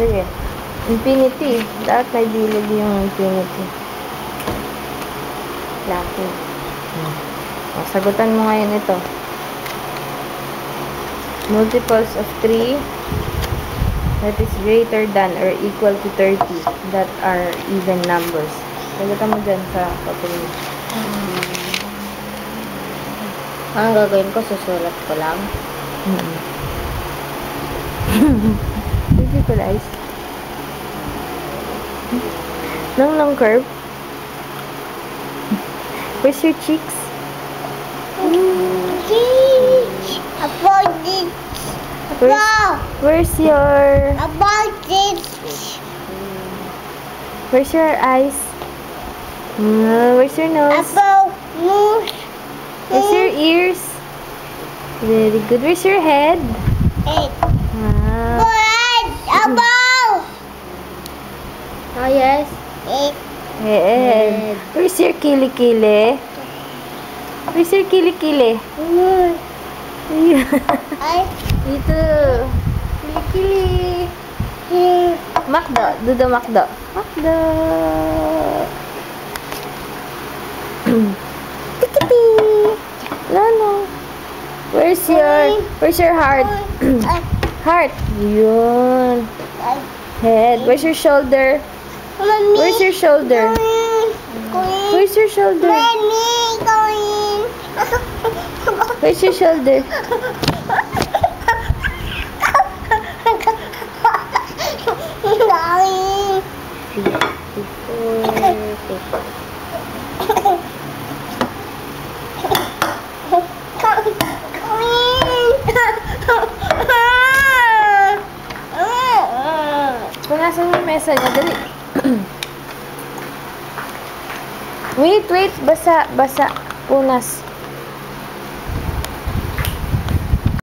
Sige. Infinity. Lahat may bilog yung infinity. Lucky. O, sagutan mo ngayon ito. Multiples of 3 that is greater than or equal to 30 that are even numbers. Sagutan mo dyan sa papel mo. Ang gagawin ko, susulat ko lang. Visualize. Long curve. Where's your cheeks? About it. Where's your... About it. Where's your eyes? Where's your nose? About nose. Where's your ears? Very good. Where's your head? Head. Ah. About. Oh, yes. Head. Head. Where's your kili-kili? Where's your kili-kili? Ay. Dito. Kili-kili. Makdo. Do the makdo. Makdo. Tikiti. Lalo. Where's your heart? Heart. Yun. Head. Where's your shoulder? Where's your shoulder? Where's your shoulder? Where's your shoulder? Punasan mo yung mesa niya. Dali. Wait. Basa. Punas.